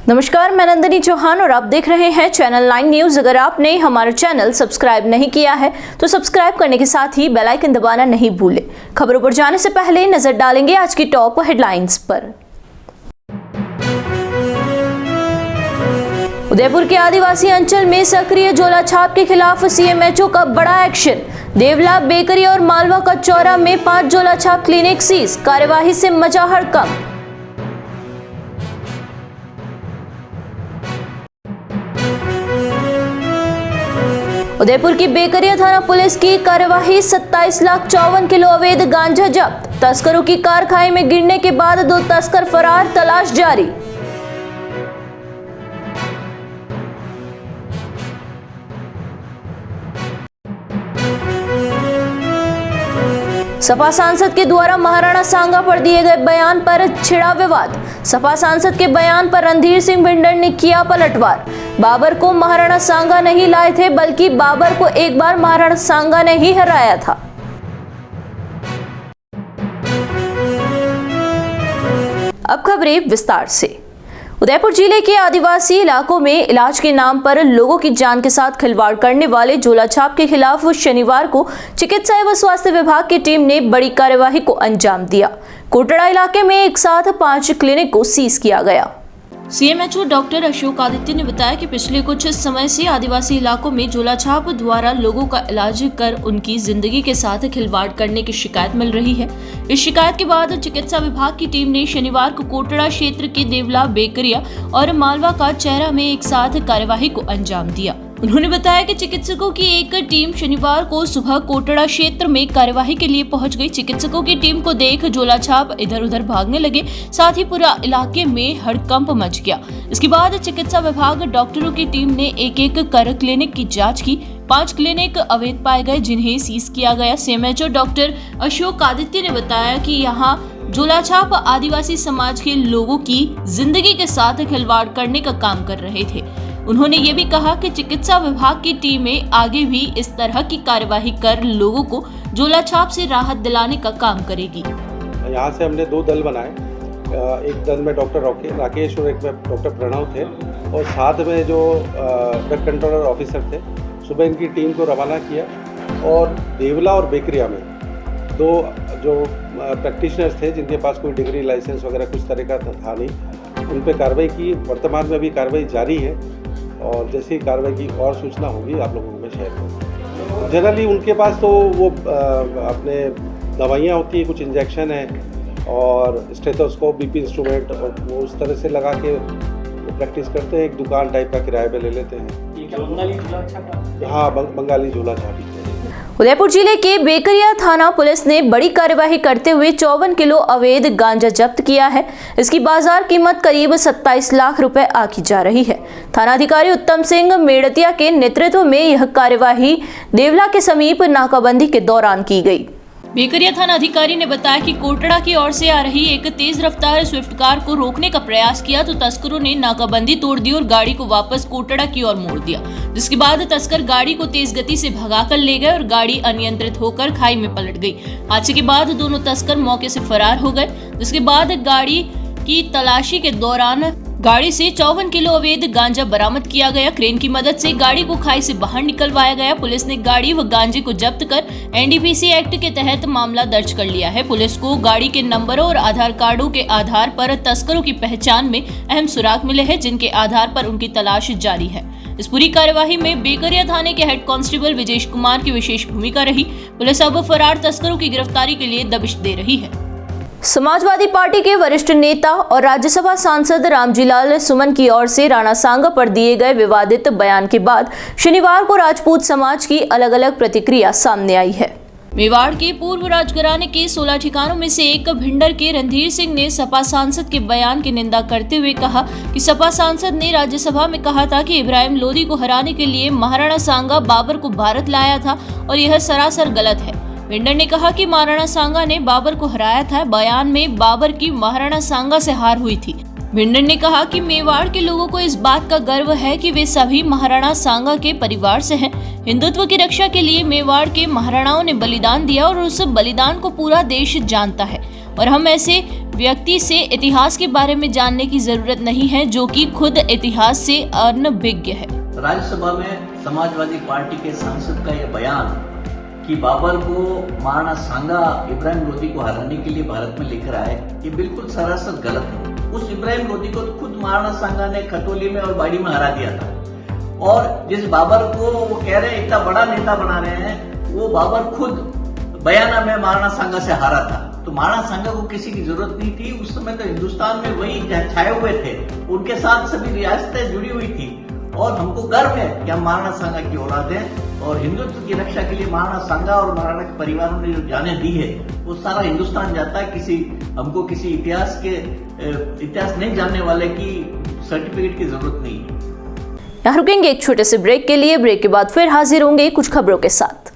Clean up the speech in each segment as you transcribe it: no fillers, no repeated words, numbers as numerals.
नमस्कार, मैं नंदिनी चौहान और आप देख रहे हैं चैनल 9 न्यूज। अगर आपने हमारा चैनल सब्सक्राइब नहीं किया है तो सब्सक्राइब करने के साथ ही बेल आइकन दबाना नहीं भूलें। खबरों पर जाने से पहले नजर डालेंगे आज की टॉप हेडलाइंस पर। उदयपुर के आदिवासी अंचल में सक्रिय झोला छाप के खिलाफ सीएमएचओ का बड़ा एक्शन। देवला, बेकरी और मालवा का चौरा में 5 झोला छाप क्लिनिक सीज। कार्यवाही से मचा हड़कंप। उदयपुर की बेकरिया थाना पुलिस की कार्यवाही। 27,54,00,000 किलो अवैध गांजा जब्त। तस्करों की कार खाई में गिरने के बाद 2 तस्कर फरार, तलाश जारी। सपा सांसद के द्वारा महाराणा सांगा पर दिए गए बयान पर छिड़ा विवाद। सपा सांसद के बयान पर रणधीर सिंह भिंडर ने किया पलटवार। बाबर को महाराणा सांगा नहीं लाए थे, बल्कि बाबर को एक बार महाराणा सांगा ने ही हराया था। अब खबरें विस्तार से। उदयपुर जिले के आदिवासी इलाकों में इलाज के नाम पर लोगों की जान के साथ खिलवाड़ करने वाले झोला छाप के खिलाफ शनिवार को चिकित्सा एवं स्वास्थ्य विभाग की टीम ने बड़ी कार्यवाही को अंजाम दिया। कोटड़ा इलाके में एक साथ 5 क्लिनिक को सीज किया गया। सीएमएचओ डॉक्टर अशोक आदित्य ने बताया कि पिछले कुछ समय से आदिवासी इलाकों में झोला छाप द्वारा लोगों का इलाज कर उनकी जिंदगी के साथ खिलवाड़ करने की शिकायत मिल रही है। इस शिकायत के बाद चिकित्सा विभाग की टीम ने शनिवार को कोटड़ा क्षेत्र के देवला, बेकरिया और मालवा का चेहरा में एक साथ कार्यवाही को अंजाम दिया। उन्होंने बताया कि चिकित्सकों की एक टीम शनिवार को सुबह कोटड़ा क्षेत्र में कार्यवाही के लिए पहुंच गई। चिकित्सकों की टीम को देख झोला छाप इधर उधर भागने लगे, साथ ही पूरा इलाके में हड़कंप मच गया। इसके बाद चिकित्सा विभाग डॉक्टरों की टीम ने एक एक कर क्लिनिक की जांच की। 5 क्लिनिक अवैध पाए गए, जिन्हें सीज किया गया। सीएमएचओ डॉक्टर अशोक आदित्य ने बताया कि यहाँ झोला छाप आदिवासी समाज के लोगों की जिंदगी के साथ खिलवाड़ करने का काम कर रहे थे। उन्होंने ये भी कहा कि चिकित्सा विभाग की टीमें आगे भी इस तरह की कार्यवाही कर लोगों को झोला छाप से राहत दिलाने का काम करेगी। यहाँ से हमने 2 दल बनाए। एक दल में डॉक्टर राकेश और एक में डॉक्टर प्रणव थे, और साथ में जो ड्रग कंट्रोलर ऑफिसर थे। सुबह इनकी टीम को रवाना किया और देवला और बेकरिया में 2 जो प्रैक्टिशनर्स थे, जिनके पास कोई डिग्री लाइसेंस वगैरह कुछ तरह का था नहीं, उन पर कार्रवाई की। वर्तमान में भी कार्रवाई जारी है, और जैसी कार्रवाई की और सूचना होगी आप लोगों में शेयर करेंगे। जनरली उनके पास तो वो अपने दवाइयाँ होती हैं, कुछ इंजेक्शन है और स्टेथोस्कोप, बीपी इंस्ट्रूमेंट, और वो उस तरह से लगा के प्रैक्टिस करते हैं। एक दुकान टाइप का किराए पे ले लेते हैं। बंगाली झोला छाप? हाँ, बंगाली झोला छाप। उदयपुर जिले के बेकरिया थाना पुलिस ने बड़ी कार्यवाही करते हुए 54 किलो अवैध गांजा जब्त किया है। इसकी बाजार कीमत करीब 27 लाख रुपए आंकी जा रही है। थाना अधिकारी उत्तम सिंह मेड़तिया के नेतृत्व में यह कार्यवाही देवला के समीप नाकाबंदी के दौरान की गई। बेकरिया थाना अधिकारी ने बताया कि कोटड़ा की ओर से आ रही एक तेज रफ्तार स्विफ्ट कार को रोकने का प्रयास किया तो तस्करों ने नाकाबंदी तोड़ दी और गाड़ी को वापस कोटड़ा की ओर मोड़ दिया, जिसके बाद तस्कर गाड़ी को तेज गति से भगाकर ले गए और गाड़ी अनियंत्रित होकर खाई में पलट गई। हादसे के बाद दोनों तस्कर मौके से फरार हो गए, जिसके बाद गाड़ी की तलाशी के दौरान गाड़ी से 54 किलो अवैध गांजा बरामद किया गया। क्रेन की मदद से गाड़ी को खाई से बाहर निकलवाया गया। पुलिस ने गाड़ी व गांजे को जब्त कर एनडीपीसी एक्ट के तहत मामला दर्ज कर लिया है। पुलिस को गाड़ी के नंबरों और आधार कार्डों के आधार पर तस्करों की पहचान में अहम सुराग मिले हैं, जिनके आधार पर उनकी तलाश जारी है। इस पूरी कार्यवाही में बेकरिया थाने के हेड कांस्टेबल विजेश कुमार की विशेष भूमिका रही। पुलिस अब फरार तस्करों की गिरफ्तारी के लिए दबिश दे रही है। समाजवादी पार्टी के वरिष्ठ नेता और राज्यसभा सांसद रामजीलाल सुमन की ओर से राणा सांगा पर दिए गए विवादित बयान के बाद शनिवार को राजपूत समाज की अलग अलग प्रतिक्रिया सामने आई है। मेवाड़ के पूर्व राजघराने के 16 ठिकानों में से एक भिंडर के रणधीर सिंह ने सपा सांसद के बयान की निंदा करते हुए कहा कि सपा सांसद ने राज्यसभा में कहा था कि इब्राहिम लोदी को हराने के लिए महाराणा सांगा बाबर को भारत लाया था, और यह सरासर गलत है। भिंडर ने कहा कि महाराणा सांगा ने बाबर को हराया था। बयान में बाबर की महाराणा सांगा से हार हुई थी। भिंडर ने कहा कि मेवाड़ के लोगों को इस बात का गर्व है कि वे सभी महाराणा सांगा के परिवार से हैं। हिंदुत्व की रक्षा के लिए मेवाड़ के महाराणाओं ने बलिदान दिया और उस बलिदान को पूरा देश जानता है। और हम ऐसे व्यक्ति से इतिहास के बारे में जानने की जरूरत नहीं है जो कि खुद इतिहास से अनभिज्ञ है। राज्यसभा में समाजवादी पार्टी के सांसद का यह बयान कि बाबर को महाराणा सांगा इब्राहिम लोदी को हराने के लिए भारत में लेकर आए, ये बिल्कुल सरासर गलत है। उस इब्राहिम लोदी को तो खुद महाराणा सांगा ने खतौली में और बाड़ी में हरा दिया था। और जिस बाबर को वो कह रहे हैं इतना बड़ा नेता बना रहे हैं, वो बाबर खुद बयाना में महाराणा सांगा से हारा था। तो महाराणा सांगा को किसी की जरूरत नहीं थी। उस समय तो हिंदुस्तान में वही छाए हुए थे, उनके साथ सभी रियासतें जुड़ी हुई थी। और हमको गर्व है कि हम महाराणा सांगा की औलाद हैं और हिंदुत्व की रक्षा के लिए महाराणा सांगा और महाराणा के परिवारों ने जो जाने दी है वो सारा हिंदुस्तान जाता है। हमको किसी इतिहास नहीं जानने वाले की सर्टिफिकेट की जरूरत नहीं है। यहाँ रुकेंगे एक छोटे से ब्रेक के लिए। ब्रेक के बाद फिर हाजिर होंगे कुछ खबरों के साथ।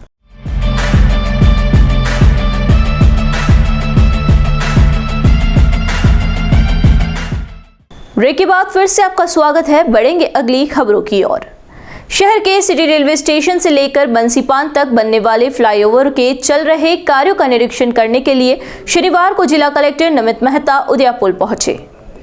ब्रेक के बाद फिर से आपका स्वागत है। बढ़ेंगे अगली खबरों की ओर। शहर के सिटी रेलवे स्टेशन से लेकर बंसीपान तक बनने वाले फ्लाईओवर के चल रहे कार्यों का निरीक्षण करने के लिए शनिवार को जिला कलेक्टर नमित मेहता उदयपुर पहुंचे।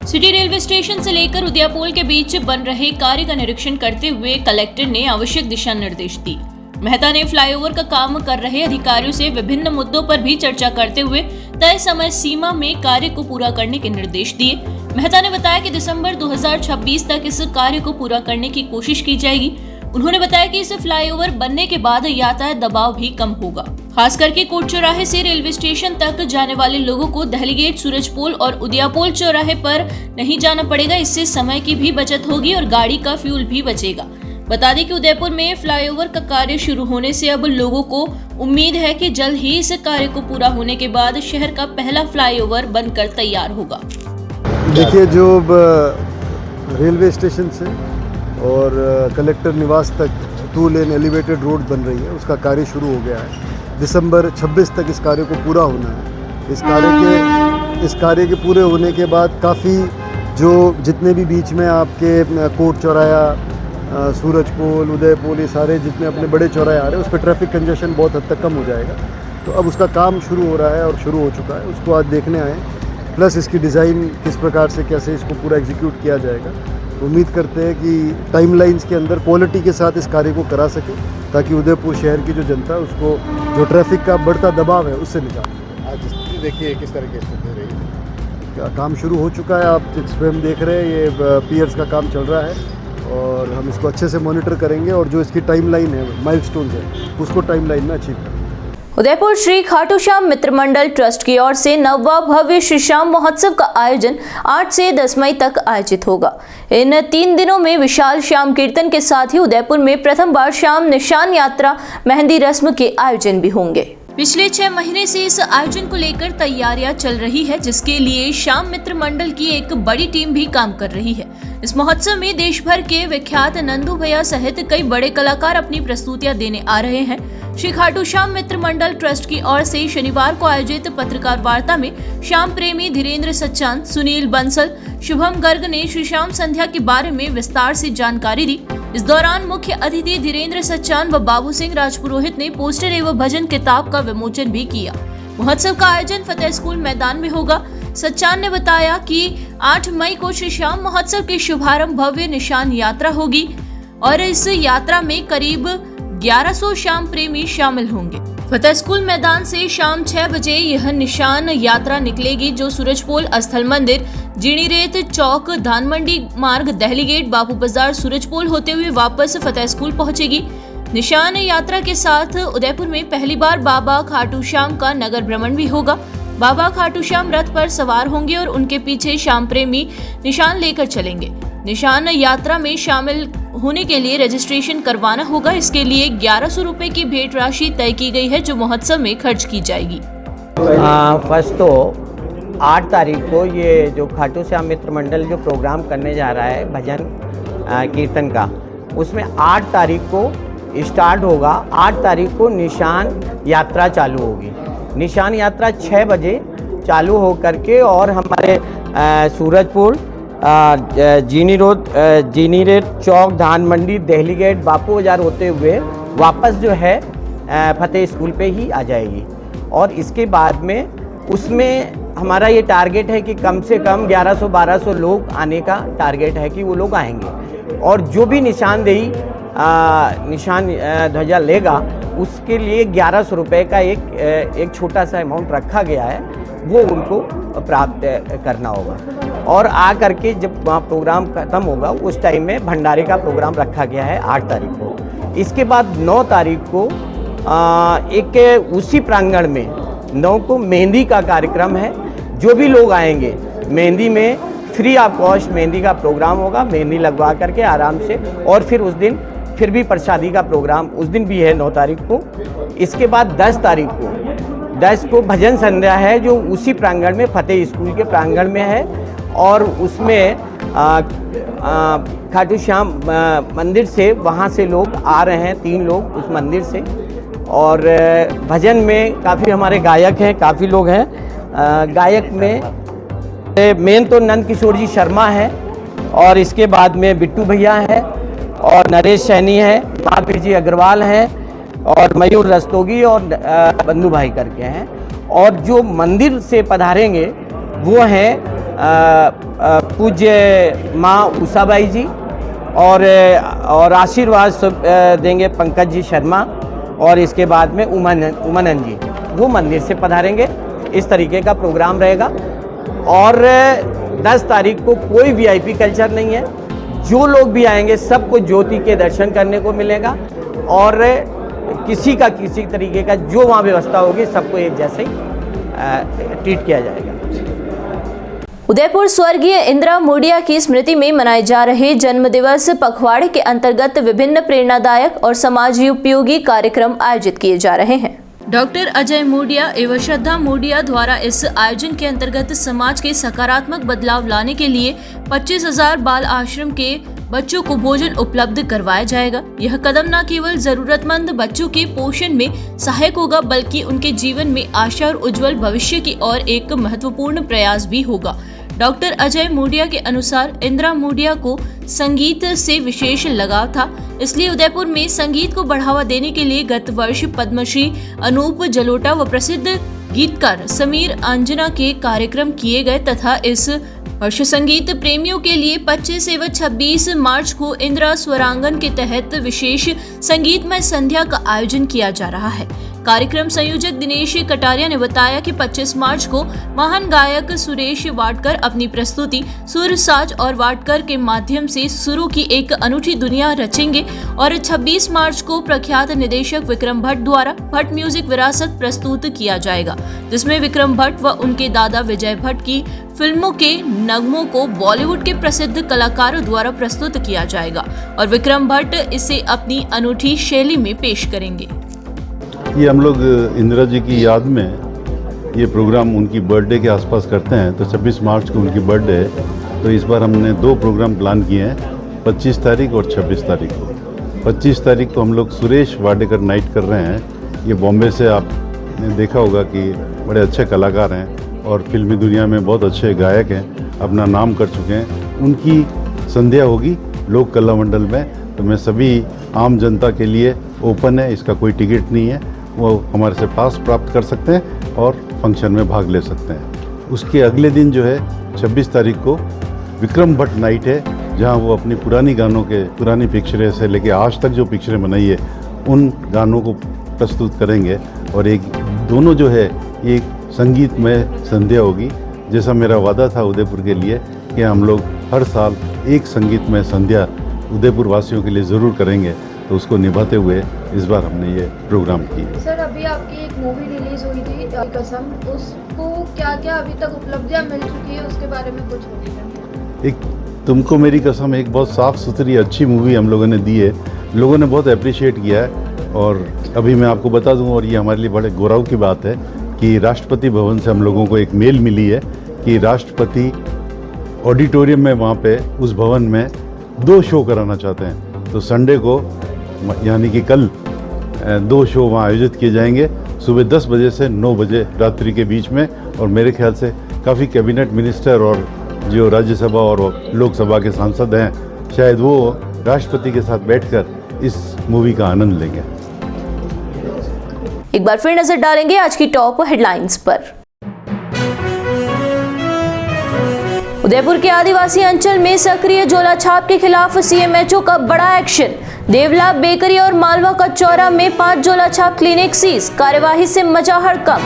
सिटी रेलवे स्टेशन से लेकर उदयपुर के बीच बन रहे कार्य का निरीक्षण करते हुए कलेक्टर ने आवश्यक दिशा निर्देश दिए। मेहता ने फ्लाईओवर का काम कर रहे अधिकारियों से विभिन्न मुद्दों पर भी चर्चा करते हुए तय समय सीमा में कार्य को पूरा करने के निर्देश दिए। मेहता ने बताया कि दिसंबर 2026 तक इस कार्य को पूरा करने की कोशिश की जाएगी। उन्होंने बताया कि इस फ्लाईओवर बनने के बाद यातायात दबाव भी कम होगा। खास करके कोट चौराहे से रेलवे स्टेशन तक जाने वाले लोगों को दहली गेट, सूरजपोल और उदयपुर चौराहे पर नहीं जाना पड़ेगा। इससे समय की भी बचत होगी और गाड़ी का फ्यूल भी बचेगा। बता दें कि उदयपुर में फ्लाईओवर का कार्य शुरू होने से अब लोगों को उम्मीद है कि जल्द ही इस कार्य को पूरा होने के बाद शहर का पहला फ्लाईओवर बनकर तैयार होगा। देखिए, जो रेलवे स्टेशन से और कलेक्टर निवास तक 2 लेन एलिवेटेड रोड बन रही है, उसका कार्य शुरू हो गया है। दिसंबर 26 तक इस कार्य को पूरा होना है। इस कार्य के पूरे होने के बाद काफ़ी जो जितने भी बीच में आपके कोट चौराया, सूरजपोल, उदयपुर, ये सारे जितने अपने बड़े चौराहे आ रहे हैं उस पर ट्रैफिक कंजेशन बहुत हद तक कम हो जाएगा। तो अब उसका काम शुरू हो रहा है और शुरू हो चुका है, उसको आज देखने आए। प्लस इसकी डिज़ाइन किस प्रकार से कैसे इसको पूरा एग्जीक्यूट किया जाएगा। उम्मीद करते हैं कि टाइमलाइंस के अंदर क्वालिटी के साथ इस कार्य को करा सके ताकि उदयपुर शहर की जो जनता है उसको जो ट्रैफिक का बढ़ता दबाव है उससे निकाल। आज स्थिति देखिए किस तरह की स्थिति रही है। काम शुरू हो चुका है, आप स्वयं देख रहे हैं, ये पियर्स का काम चल रहा है और हम इसको अच्छे से मॉनिटर करेंगे और जो इसकी टाइमलाइन है, माइलस्टोन्स है, उसको टाइमलाइन में अचीव करेंगे। उदयपुर श्री खाटू श्याम मित्र मंडल ट्रस्ट की ओर से 9वां भव्य श्री श्याम महोत्सव का आयोजन 8 से 10 मई तक आयोजित होगा। इन 3 दिनों में विशाल श्याम कीर्तन के साथ ही उदयपुर में प्रथम बार श्याम निशान यात्रा, मेहंदी रस्म के आयोजन भी होंगे। पिछले 6 महीने से इस आयोजन को लेकर तैयारियां चल रही है, जिसके लिए श्याम मित्र मंडल की एक बड़ी टीम भी काम कर रही है। इस महोत्सव में देश भर के विख्यात नंदू भैया सहित कई बड़े कलाकार अपनी प्रस्तुतियां देने आ रहे हैं। श्री खाटू श्याम मित्र मंडल ट्रस्ट की ओर से शनिवार को आयोजित पत्रकार वार्ता में श्याम प्रेमी धीरेन्द्र सच्चान, सुनील बंसल, शुभम गर्ग ने श्री श्याम संध्या के बारे में विस्तार से जानकारी दी। इस दौरान मुख्य अतिथि धीरेन्द्र सच्चान व बाबू सिंह राजपुरोहित ने पोस्टर एवं भजन किताब का विमोचन भी किया। महोत्सव का आयोजन फतेह स्कूल मैदान में होगा। सच्चान ने बताया कि 8 मई को श्री श्याम महोत्सव के शुभारंभ भव्य निशान यात्रा होगी और इस यात्रा में करीब 1100 श्याम प्रेमी शामिल होंगे। फतेह स्कूल मैदान से शाम 6 बजे यह निशान यात्रा निकलेगी, जो सूरजपोल स्थल मंदिर, जीणीरेत चौक, धानमंडी मार्ग, दहली गेट, बापू बाजार, सूरजपोल होते हुए वापस फतेह स्कूल पहुंचेगी। निशान यात्रा के साथ उदयपुर में पहली बार बाबा खाटू श्याम का नगर भ्रमण भी होगा। बाबा खाटू श्याम रथ पर सवार होंगे और उनके पीछे श्याम प्रेमी निशान लेकर चलेंगे। निशान यात्रा में शामिल होने के लिए रजिस्ट्रेशन करवाना होगा। इसके लिए 1100 रुपए की भेंट राशि तय की गई है, जो महोत्सव में खर्च की जाएगी। फर्स्ट तो 8 तारीख को ये जो खाटू श्याम मित्र मंडल जो प्रोग्राम करने जा रहा है भजन कीर्तन का, उसमें 8 तारीख को स्टार्ट होगा। 8 तारीख को निशान यात्रा चालू होगी। निशान यात्रा 6 बजे चालू हो करके और हमारे सूरजपुर, जीनीरेत चौक, धानमंडी, दहली गेट, बापू बाजार होते हुए वापस जो है फतेह स्कूल पे ही आ जाएगी। और इसके बाद में उसमें हमारा ये टारगेट है कि कम से कम 1100-1200 लोग आने का टारगेट है कि वो लोग आएंगे। और जो भी निशानदेही निशान ध्वजा लेगा उसके लिए 1100 रुपये का एक छोटा सा अमाउंट रखा गया है, वो उनको प्राप्त करना होगा। और आ करके जब वहाँ प्रोग्राम ख़त्म होगा उस टाइम में भंडारे का प्रोग्राम रखा गया है 8 तारीख को। इसके बाद 9 तारीख को एक उसी प्रांगण में 9 को मेहंदी का कार्यक्रम है। जो भी लोग आएंगे मेहंदी में फ्री ऑफ कॉस्ट मेहंदी का प्रोग्राम होगा, मेहंदी लगवा करके आराम से। और फिर उस दिन फिर भी प्रसादी का प्रोग्राम उस दिन भी है 9 तारीख को। इसके बाद 10 तारीख को भजन संध्या है जो उसी प्रांगण में फतेह स्कूल के प्रांगण में है। और उसमें खाटू श्याम मंदिर से वहाँ से लोग आ रहे हैं, 3 लोग उस मंदिर से। और भजन में काफ़ी हमारे गायक हैं, काफ़ी लोग हैं। गायक में मेन तो नंद किशोर जी शर्मा है, और इसके बाद में बिट्टू भैया है, और नरेश सैनी है, महावीर जी अग्रवाल हैं, और मयूर रस्तोगी और बंधु भाई करके हैं। और जो मंदिर से पधारेंगे वो हैं पूज्य माँ उषाबाई जी, और आशीर्वाद देंगे पंकज जी शर्मा, और इसके बाद में उमानंद जी, वो मंदिर से पधारेंगे। इस तरीके का प्रोग्राम रहेगा। और 10 तारीख को कोई वीआईपी कल्चर नहीं है, जो लोग भी आएंगे सबको ज्योति के दर्शन करने को मिलेगा। और किसी तरीके का जो वहाँ व्यवस्था होगी सबको एक जैसे ही ट्रीट किया जाएगा। उदयपुर स्वर्गीय इंदिरा मूडिया की स्मृति में मनाए जा रहे जन्म दिवस पखवाड़े के अंतर्गत विभिन्न प्रेरणादायक और समाज उपयोगी कार्यक्रम आयोजित किए जा रहे हैं। डॉक्टर अजय मूडिया एवं श्रद्धा मूडिया द्वारा इस आयोजन के अंतर्गत समाज के सकारात्मक बदलाव लाने के लिए 25,000 बाल आश्रम के बच्चों को भोजन उपलब्ध करवाया जाएगा। यह कदम न केवल जरूरतमंद बच्चों के पोषण में सहायक होगा, बल्कि उनके जीवन में आशा और उज्जवल भविष्य की ओर एक महत्वपूर्ण प्रयास भी होगा। डॉक्टर अजय मूडिया के अनुसार इंदिरा मूडिया को संगीत से विशेष लगाव था, इसलिए उदयपुर में संगीत को बढ़ावा देने के लिए गत वर्ष पद्मश्री अनूप जलोटा व प्रसिद्ध गीतकार समीर अंजना के कार्यक्रम किए गए तथा इस वर्ष संगीत प्रेमियों के लिए 25 एवं 26 मार्च को इंदिरा स्वरांगन के तहत विशेष संगीतमय संध्या का आयोजन किया जा रहा है। कार्यक्रम संयोजक दिनेश कटारिया ने बताया कि 25 मार्च को महान गायक सुरेश वाडकर अपनी प्रस्तुति सुर, साज और वाडकर के माध्यम से सुरों की एक अनूठी दुनिया रचेंगे और 26 मार्च को प्रख्यात निदेशक विक्रम भट्ट द्वारा भट्ट म्यूजिक विरासत प्रस्तुत किया जाएगा, जिसमें विक्रम भट्ट व उनके दादा विजय भट्ट की फिल्मों के नगमों को बॉलीवुड के प्रसिद्ध कलाकारों द्वारा प्रस्तुत किया जाएगा और विक्रम भट्ट इसे अपनी अनूठी शैली में पेश करेंगे। ये हम लोग इंदिरा जी की याद में ये प्रोग्राम उनकी बर्थडे के आसपास करते हैं, तो 26 मार्च को उनकी बर्थडे है। तो इस बार हमने 2 प्रोग्राम प्लान किए हैं, 25 तारीख और 26 तारीख को। 25 तारीख को हम लोग सुरेश वाडेकर नाइट कर रहे हैं। ये बॉम्बे से आपने देखा होगा कि बड़े अच्छे कलाकार हैं और फिल्मी दुनिया में बहुत अच्छे गायक हैं, अपना नाम कर चुके हैं। उनकी संध्या होगी लोक कला मंडल में। तो मैं सभी आम जनता के लिए ओपन है, इसका कोई टिकट नहीं है, वो हमारे से पास प्राप्त कर सकते हैं और फंक्शन में भाग ले सकते हैं। उसके अगले दिन जो है 26 तारीख को विक्रम भट्ट नाइट है, जहां वो अपनी पुरानी पिक्चरें से लेके आज तक जो पिक्चरें बनाई है उन गानों को प्रस्तुत करेंगे। और एक दोनों जो है एक संगीतमय संध्या होगी। जैसा मेरा वादा था उदयपुर के लिए कि हम लोग हर साल एक संगीतमय संध्या उदयपुर वासियों के लिए ज़रूर करेंगे, तो उसको निभाते हुए इस बार हमने ये प्रोग्राम किया। सर, अभी आपकी एक मूवी रिलीज हुई थी कसम, उसको क्या क्या अभी तक उपलब्धियां मिल चुकी है, उसके बारे में कुछ बोलिए। एक तुमको मेरी कसम एक बहुत साफ़ सुथरी अच्छी मूवी हम लोगों ने दी है, लोगों ने बहुत अप्रिशिएट किया है। और अभी मैं आपको बता दूं, और ये हमारे लिए बड़े गौरव की बात है कि राष्ट्रपति भवन से हम लोगों को एक मेल मिली है कि राष्ट्रपति ऑडिटोरियम में वहाँ पे उस भवन में 2 शो कराना चाहते हैं। तो संडे को यानी कि कल 2 शो वहाँ आयोजित किए जाएंगे, सुबह 10 बजे से 9 बजे रात्रि के बीच में। और मेरे ख्याल से काफ़ी कैबिनेट मिनिस्टर और जो राज्यसभा और लोकसभा के सांसद हैं, शायद वो राष्ट्रपति के साथ बैठकर इस मूवी का आनंद लेंगे। एक बार फिर नजर डालेंगे आज की टॉप हेडलाइंस पर। उदयपुर के आदिवासी अंचल में सक्रिय झोला छाप के खिलाफ सीएमएचओ का बड़ा एक्शन। देवला, बेकरी और मालवा का चौरा में 5 झोला छाप क्लिनिक सीज, कार्यवाही से मचा हड़कंप।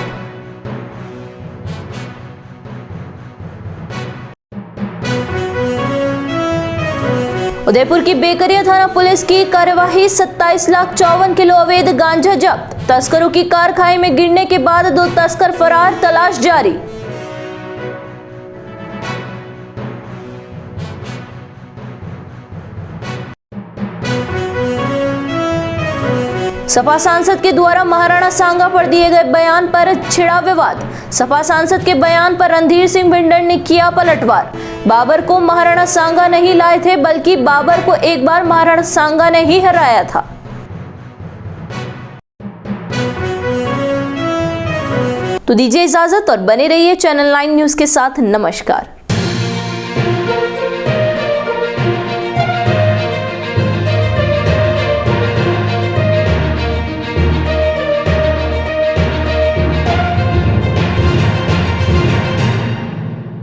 उदयपुर की बेकरिया थाना पुलिस की कार्यवाही, 27,54,000 किलो अवैध गांजा जब्त। तस्करों की कार खाई में गिरने के बाद 2 तस्कर फरार, तलाश जारी। सपा सांसद के द्वारा महाराणा सांगा पर दिए गए बयान पर छिड़ा विवाद। सपा सांसद के बयान पर रणधीर सिंह भिंडर ने किया पलटवार। बाबर को महाराणा सांगा नहीं लाए थे, बल्कि बाबर को एक बार महाराणा सांगा ने ही हराया था। तो दीजिए इजाजत और बने रहिए चैनल 9 न्यूज के साथ। नमस्कार।